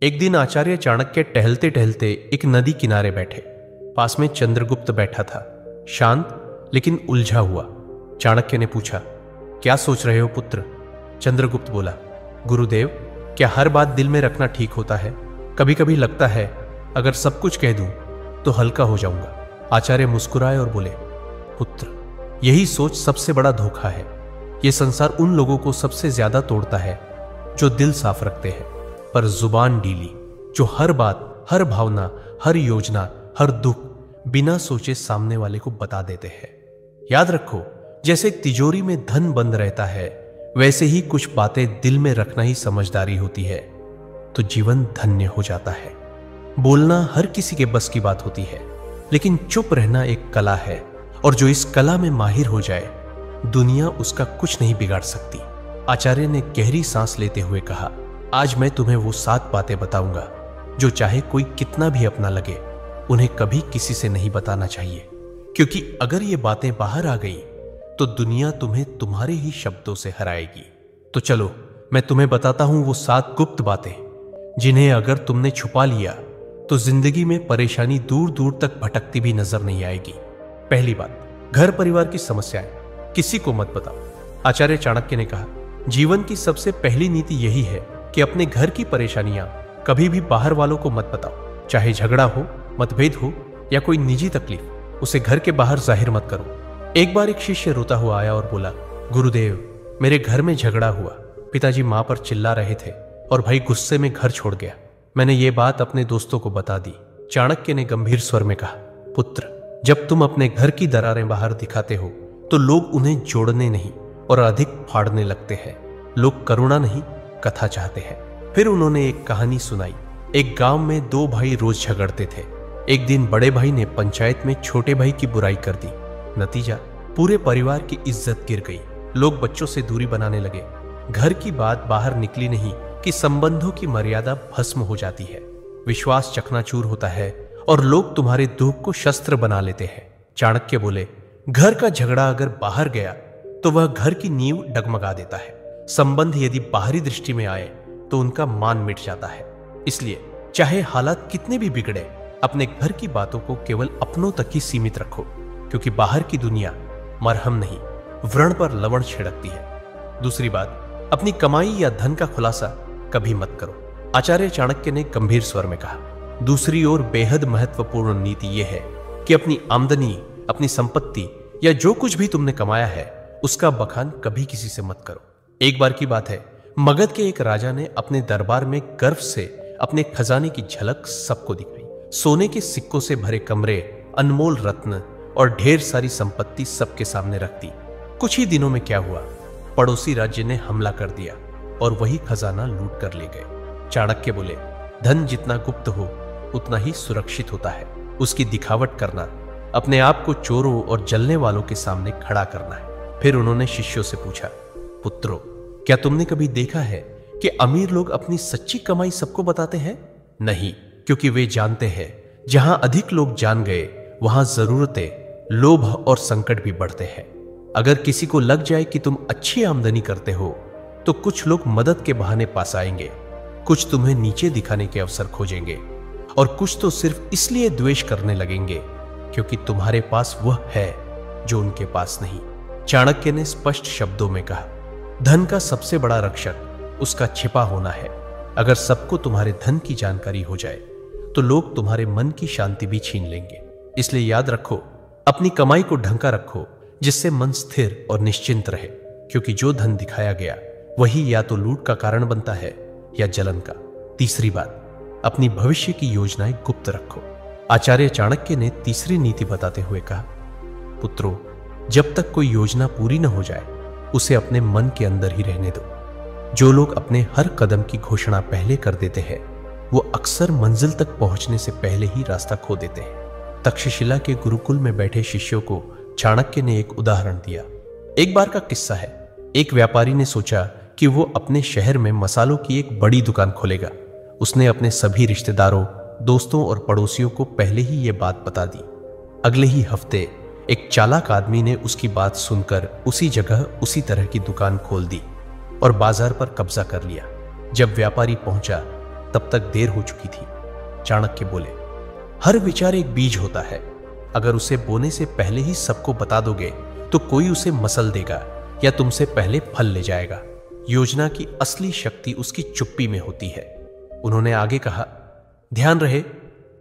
एक दिन आचार्य चाणक्य टहलते टहलते एक नदी किनारे बैठे। पास में चंद्रगुप्त बैठा था, शांत लेकिन उलझा हुआ। चाणक्य ने पूछा, क्या सोच रहे हो पुत्र? चंद्रगुप्त बोला, गुरुदेव, क्या हर बात दिल में रखना ठीक होता है? कभी कभी लगता है अगर सब कुछ कह दूं तो हल्का हो जाऊंगा। आचार्य मुस्कुराए और बोले, पुत्र, यही सोच सबसे बड़ा धोखा है। यह संसार उन लोगों को सबसे ज्यादा तोड़ता है जो दिल साफ रखते हैं पर जुबान ढीली, जो हर बात, हर भावना, हर योजना, हर दुख बिना सोचे सामने वाले को बता देते हैं। याद रखो, जैसे तिजोरी में धन बंद रहता है, वैसे ही कुछ बातें दिल में रखना ही समझदारी होती है, तो जीवन धन्य हो जाता है। बोलना हर किसी के बस की बात होती है, लेकिन चुप रहना एक कला है, और जो इस कला में माहिर हो जाए, दुनिया उसका कुछ नहीं बिगाड़ सकती। आचार्य ने गहरी सांस लेते हुए कहा, आज मैं तुम्हें वो 7 बातें बताऊंगा जो चाहे कोई कितना भी अपना लगे, उन्हें कभी किसी से नहीं बताना चाहिए, क्योंकि अगर ये बातें बाहर आ गई तो दुनिया तुम्हें तुम्हारे ही शब्दों से हराएगी। तो चलो, मैं तुम्हें बताता हूं वो 7 गुप्त बातें, जिन्हें अगर तुमने छुपा लिया तो जिंदगी में परेशानी दूर दूर तक भटकती भी नजर नहीं आएगी। पहली बात, घर परिवार की समस्याएं किसी को मत बताओ। आचार्य चाणक्य ने कहा, जीवन की सबसे पहली नीति यही है कि अपने घर की परेशानियां कभी भी बाहर वालों को मत बताओ। चाहे झगड़ा हो, मतभेद हो या कोई निजी तकलीफ, उसे घर के बाहर जाहिर मत करो। एक बार एक शिष्य रोता हुआ आया और बोला, गुरुदेव, मेरे घर में झगड़ा हुआ। पिताजी मां पर चिल्ला रहे थे और भाई गुस्से में घर छोड़ गया। मैंने ये बात अपने दोस्तों को बता दी। चाणक्य ने गंभीर स्वर में कहा, पुत्र, जब तुम अपने घर की दरारें बाहर दिखाते हो तो लोग उन्हें जोड़ने नहीं और अधिक फाड़ने लगते हैं। लोग करुणा नहीं, कथा चाहते हैं। फिर उन्होंने एक कहानी सुनाई। एक गांव में 2 भाई रोज झगड़ते थे। एक दिन बड़े भाई ने पंचायत में छोटे भाई की बुराई कर दी। नतीजा, पूरे परिवार की इज्जत गिर गई। लोग बच्चों से दूरी बनाने लगे। घर की बात बाहर निकली नहीं कि संबंधों की मर्यादा भस्म हो जाती है, विश्वास चकनाचूर होता है और लोग तुम्हारे दुख को शस्त्र बना लेते हैं। चाणक्य बोले, घर का झगड़ा अगर बाहर गया तो वह घर की नींव डगमगा देता है। संबंध यदि बाहरी दृष्टि में आए तो उनका मान मिट जाता है। इसलिए चाहे हालात कितने भी बिगड़े, अपने घर की बातों को केवल अपनों तक ही सीमित रखो, क्योंकि बाहर की दुनिया मरहम नहीं, व्रण पर लवण छिड़कती है। दूसरी बात, अपनी कमाई या धन का खुलासा कभी मत करो। आचार्य चाणक्य ने गंभीर स्वर में कहा, दूसरी ओर बेहद महत्वपूर्ण नीति यह है कि अपनी आमदनी, अपनी संपत्ति या जो कुछ भी तुमने कमाया है, उसका बखान कभी किसी से मत करो। एक बार की बात है, मगध के एक राजा ने अपने दरबार में गर्व से अपने खजाने की झलक सबको दिखाई। सोने के सिक्कों से भरे कमरे, अनमोल रत्न और ढेर सारी संपत्ति सबके सामने रख दी। कुछ ही दिनों में क्या हुआ, पड़ोसी राज्य ने हमला कर दिया और वही खजाना लूट कर ले गए। चाणक्य बोले, धन जितना गुप्त हो उतना ही सुरक्षित होता है। उसकी दिखावट करना, अपने आप को चोरों और जलने वालों के सामने खड़ा करना है। फिर उन्होंने शिष्यों से पूछा, पुत्रों, क्या तुमने कभी देखा है कि अमीर लोग अपनी सच्ची कमाई सबको बताते हैं? नहीं, क्योंकि वे जानते हैं जहां अधिक लोग जान गए वहां जरूरतें, लोभ और संकट भी बढ़ते हैं। अगर किसी को लग जाए कि तुम अच्छी आमदनी करते हो तो कुछ लोग मदद के बहाने पास आएंगे, कुछ तुम्हें नीचे दिखाने के अवसर खोजेंगे और कुछ तो सिर्फ इसलिए द्वेष करने लगेंगे क्योंकि तुम्हारे पास वह है जो उनके पास नहीं। चाणक्य ने स्पष्ट शब्दों में कहा, धन का सबसे बड़ा रक्षक उसका छिपा होना है। अगर सबको तुम्हारे धन की जानकारी हो जाए तो लोग तुम्हारे मन की शांति भी छीन लेंगे। इसलिए याद रखो, अपनी कमाई को ढंका रखो जिससे मन स्थिर और निश्चिंत रहे, क्योंकि जो धन दिखाया गया वही या तो लूट का कारण बनता है या जलन का। तीसरी बात, अपनी भविष्य की योजनाएं गुप्त रखो। आचार्य चाणक्य ने तीसरी नीति बताते हुए कहा, पुत्रों, जब तक कोई योजना पूरी न हो जाए उसे अपने मन के अंदर ही रहने दो। जो लोग अपने हर कदम की घोषणा पहले कर देते हैं वो अक्सर मंजिल तक पहुंचने से पहले ही रास्ता खो देते हैं। तक्षशिला के गुरुकुल में बैठे शिष्यों को चाणक्य ने एक उदाहरण दिया। एक बार का किस्सा है। एक व्यापारी ने सोचा कि वो अपने शहर में मसालों की एक बड़ी दुकान खोलेगा। उसने अपने सभी रिश्तेदारों, दोस्तों और पड़ोसियों को पहले ही ये बात बता दी। अगले ही हफ्ते एक चालाक आदमी ने उसकी बात सुनकर उसी जगह उसी तरह की दुकान खोल दी और बाजार पर कब्जा कर लिया। जब व्यापारी पहुंचा तब तक देर हो चुकी थी। चाणक्य बोले, हर विचार एक बीज होता है। अगर उसे बोने से पहले ही सबको बता दोगे तो कोई उसे मसल देगा या तुमसे पहले फल ले जाएगा। योजना की असली शक्ति उसकी चुप्पी में होती है। उन्होंने आगे कहा, ध्यान रहे,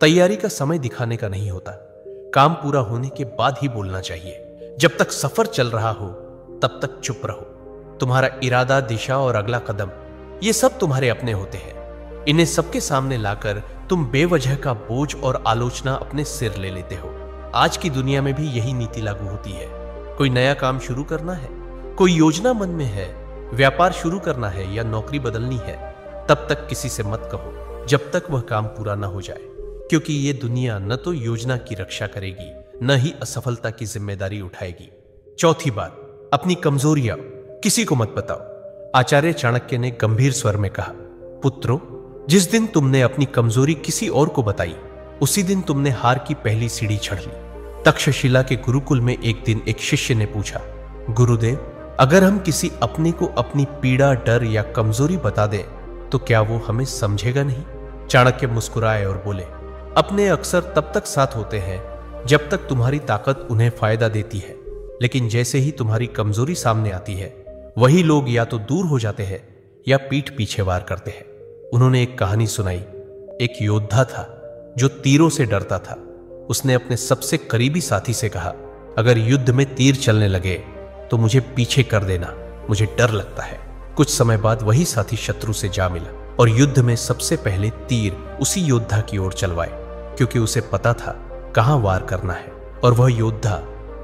तैयारी का समय दिखाने का नहीं होता। काम पूरा होने के बाद ही बोलना चाहिए। जब तक सफर चल रहा हो तब तक चुप रहो। तुम्हारा इरादा, दिशा और अगला कदम, ये सब तुम्हारे अपने होते हैं। इन्हें सबके सामने लाकर तुम बेवजह का बोझ और आलोचना अपने सिर ले लेते हो। आज की दुनिया में भी यही नीति लागू होती है। कोई नया काम शुरू करना है, कोई योजना मन में है, व्यापार शुरू करना है या नौकरी बदलनी है, तब तक किसी से मत कहो जब तक वह काम पूरा न हो जाए, क्योंकि ये दुनिया न तो योजना की रक्षा करेगी न ही असफलता की जिम्मेदारी उठाएगी। चौथी बात, अपनी कमजोरियां किसी को मत बताओ। आचार्य चाणक्य ने गंभीर स्वर में कहा, पुत्रों, जिस दिन तुमने अपनी कमजोरी किसी और को बताई उसी दिन तुमने हार की पहली सीढ़ी चढ़ ली। तक्षशिला के गुरुकुल में एक दिन एक शिष्य ने पूछा, गुरुदेव, अगर हम किसी अपने को अपनी पीड़ा, डर या कमजोरी बता दें तो क्या वो हमें समझेगा नहीं? चाणक्य मुस्कुराए और बोले, अपने अक्सर तब तक साथ होते हैं जब तक तुम्हारी ताकत उन्हें फायदा देती है, लेकिन जैसे ही तुम्हारी कमजोरी सामने आती है वही लोग या तो दूर हो जाते हैं या पीठ पीछे वार करते हैं। उन्होंने एक कहानी सुनाई। एक योद्धा था जो तीरों से डरता था। उसने अपने सबसे करीबी साथी से कहा, अगर युद्ध में तीर चलने लगे तो मुझे पीछे कर देना, मुझे डर लगता है। कुछ समय बाद वही साथी शत्रु से जा मिला और युद्ध में सबसे पहले तीर उसी योद्धा की ओर चलवाए, क्योंकि उसे पता था कहां वार करना है, और वह योद्धा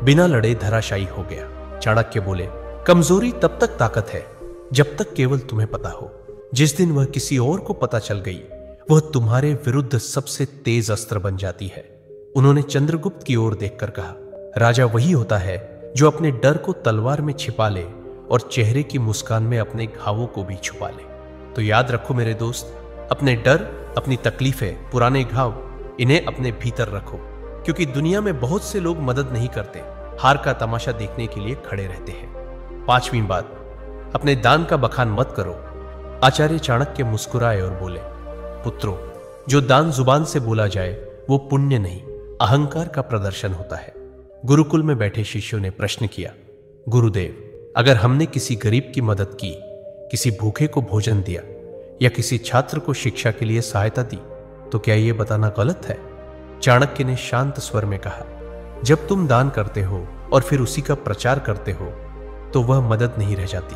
बिना लड़े धराशायी हो गया। चाणक्य बोले, कमजोरी तब तक ताकत है जब तक केवल तुम्हें पता हो। जिस दिन वह किसी और को पता चल गई वह तुम्हारे विरुद्ध सबसे तेज अस्त्र बन जाती है। उन्होंने चंद्रगुप्त की ओर देखकर कहा, राजा वही होता है जो अपने डर को तलवार में छिपा ले और चेहरे की मुस्कान में अपने घावों को भी छुपा ले। तो याद रखो मेरे दोस्त, अपने डर, अपनी तकलीफें, पुराने घाव, इन्हें अपने भीतर रखो, क्योंकि दुनिया में बहुत से लोग मदद नहीं करते, हार का तमाशा देखने के लिए खड़े रहते हैं। पांचवी बात, अपने दान का बखान मत करो। आचार्य चाणक्य मुस्कुराए और बोले, पुत्रों, जो दान जुबान से बोला जाए वो पुण्य नहीं, अहंकार का प्रदर्शन होता है। गुरुकुल में बैठे शिष्यों ने प्रश्न किया, गुरुदेव, अगर हमने किसी गरीब की मदद की, किसी भूखे को भोजन दिया या किसी छात्र को शिक्षा के लिए सहायता दी, तो क्या यह बताना गलत है? चाणक्य ने शांत स्वर में कहा, जब तुम दान करते हो और फिर उसी का प्रचार करते हो तो वह मदद नहीं रह जाती,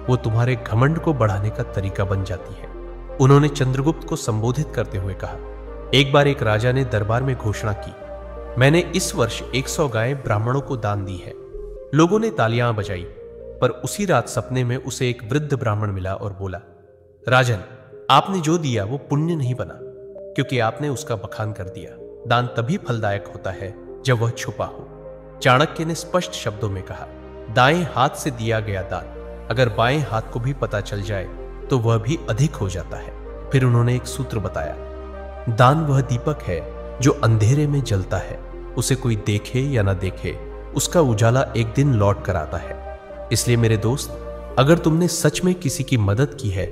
वो तुम्हारे घमंड को बढ़ाने का तरीका बन जाती है। उन्होंने चंद्रगुप्त को संबोधित करते हुए कहा, एक बार एक राजा ने दरबार में घोषणा की, मैंने इस वर्ष 100 गायें ब्राह्मणों को दान दी है। लोगों ने तालियां बजाई, पर उसी रात सपने में उसे एक वृद्ध ब्राह्मण मिला और बोला, राजन, आपने जो दिया वो पुण्य नहीं बना, क्योंकि आपने उसका बखान कर दिया। दान तभी फलदायक होता है जब वह छुपा हो। चाणक्य ने स्पष्ट शब्दों में कहा, दाएं हाथ से दिया गया दान अगर बाएं हाथ को भी पता चल जाए तो वह भी अधिक हो जाता है। फिर उन्होंने एक सूत्र बताया, दान वह दीपक है जो अंधेरे में जलता है, उसे कोई देखे या ना देखे, उसका उजाला एक दिन लौट कर आता है। इसलिए मेरे दोस्त, अगर तुमने सच में किसी की मदद की है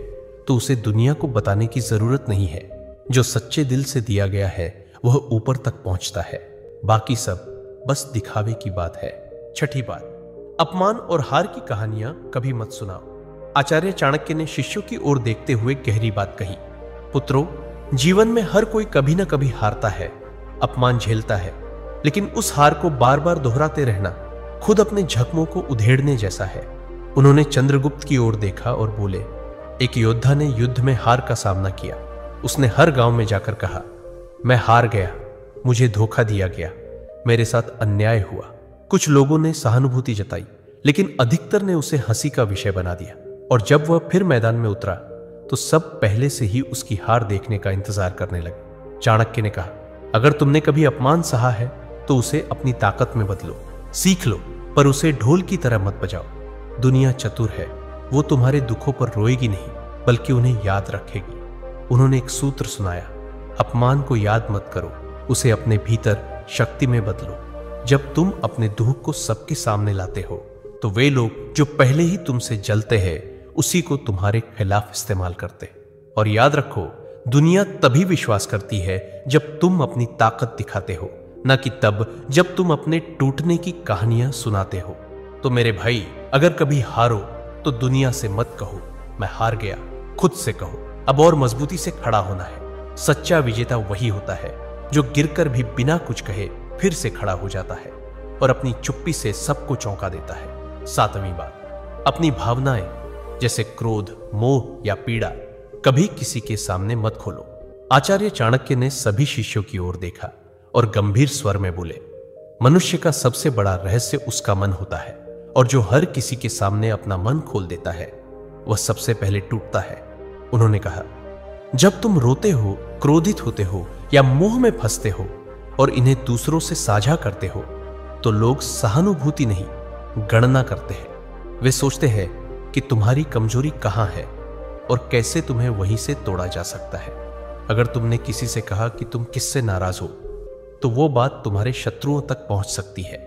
तो उसे दुनिया को बताने की जरूरत नहीं है। जो सच्चे दिल से दिया गया है वह ऊपर तक पहुंचता है, बाकी सब बस दिखावे की बात है। छठी बात, अपमान और हार की कहानियां कभी मत सुनाओ। आचार्य चाणक्य ने शिष्यों की ओर देखते हुए गहरी बात कही, पुत्रों, जीवन में हर कोई कभी ना कभी हारता है, अपमान झेलता है, लेकिन उस हार को बार बार दोहराते रहना खुद अपने जख्मों को उधेड़ने जैसा है। उन्होंने चंद्रगुप्त की ओर देखा और बोले, एक योद्धा ने युद्ध में हार का सामना किया। उसने हर गांव में जाकर कहा, मैं हार गया, मुझे धोखा दिया गया, मेरे साथ अन्याय हुआ। कुछ लोगों ने सहानुभूति जताई, लेकिन अधिकतर ने उसे हंसी का विषय बना दिया, और जब वह फिर मैदान में उतरा तो सब पहले से ही उसकी हार देखने का इंतजार करने लगे। चाणक्य ने कहा, अगर तुमने कभी अपमान सहा है तो उसे अपनी ताकत में बदलो, सीख लो, पर उसे ढोल की तरह मत बजाओ। दुनिया चतुर है, वो तुम्हारे दुखों पर रोएगी नहीं बल्कि उन्हें याद रखेगी। उन्होंने एक सूत्र सुनाया, अपमान को याद मत करो, उसे अपने भीतर शक्ति में बदलो। जब तुम अपने दुख को सबके सामने लाते हो तो वे लोग जो पहले ही तुमसे जलते हैं उसी को तुम्हारे खिलाफ इस्तेमाल करते। और याद रखो, दुनिया तभी विश्वास करती है जब तुम अपनी ताकत दिखाते हो, न कि तब जब तुम अपने टूटने की कहानियां सुनाते हो। तो मेरे भाई, अगर कभी हारो तो दुनिया से मत कहो मैं हार गया, खुद से कहो अब और मजबूती से खड़ा होना है। सच्चा विजेता वही होता है जो गिरकर भी बिना कुछ कहे फिर से खड़ा हो जाता है और अपनी चुप्पी से सबको चौंका देता है। 7वीं बात, अपनी भावनाएं जैसे क्रोध, मोह या पीड़ा कभी किसी के सामने मत खोलो। आचार्य चाणक्य ने सभी शिष्यों की ओर देखा और गंभीर स्वर में बोले, मनुष्य का सबसे बड़ा रहस्य उसका मन होता है और जो हर किसी के सामने अपना मन खोल देता है वह सबसे पहले टूटता है। उन्होंने कहा, जब तुम रोते हो, क्रोधित होते हो या मोह में फंसते हो और इन्हें दूसरों से साझा करते हो तो लोग सहानुभूति नहीं, गणना करते हैं। वे सोचते हैं कि तुम्हारी कमजोरी कहां है और कैसे तुम्हें वहीं से तोड़ा जा सकता है। अगर तुमने किसी से कहा कि तुम किससे नाराज हो तो वो बात तुम्हारे शत्रुओं तक पहुंच सकती है।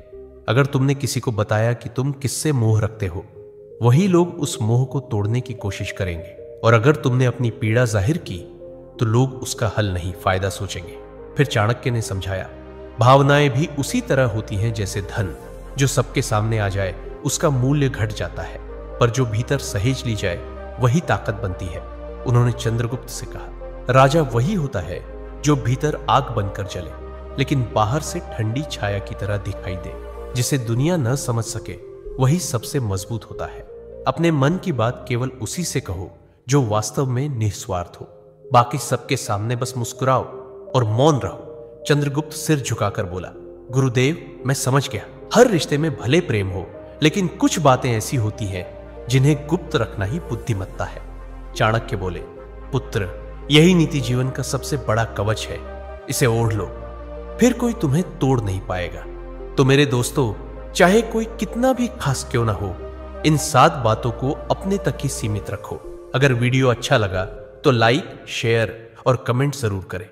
अगर तुमने किसी को बताया कि तुम किससे मोह रखते हो, वही लोग उस मोह को तोड़ने की कोशिश करेंगे। और अगर तुमने अपनी पीड़ा जाहिर की तो लोग उसका हल नहीं, फायदा सोचेंगे। फिर चाणक्य ने समझाया, भावनाएं भी उसी तरह होती हैं जैसे धन, जो सबके सामने आ जाए उसका मूल्य घट जाता है, पर जो भीतर सहेज ली जाए वही ताकत बनती है। उन्होंने चंद्रगुप्त से कहा, राजा वही होता है जो भीतर आग बनकर जले लेकिन बाहर से ठंडी छाया की तरह दिखाई दे। जिसे दुनिया न समझ सके वही सबसे मजबूत होता है। अपने मन की बात केवल उसी से कहो जो वास्तव में निस्वार्थ हो। बाकी सबके सामने बस मुस्कुराओ और मौन रहो। चंद्रगुप्त सिर झुकाकर बोला, गुरुदेव, मैं समझ गया। हर रिश्ते में भले प्रेम हो, लेकिन कुछ बातें ऐसी होती हैं जिन्हें गुप्त रखना ही बुद्धिमत्ता है। चाणक्य बोले, पुत्र, यही नीति जीवन का सबसे बड़ा कवच है। इसे ओढ़ लो, फिर कोई तुम्हें तोड़ नहीं पाएगा। तो मेरे दोस्तों, चाहे कोई कितना भी खास क्यों ना हो, इन 7 बातों को अपने तक ही सीमित रखो। अगर वीडियो अच्छा लगा तो लाइक, शेयर और कमेंट जरूर करें।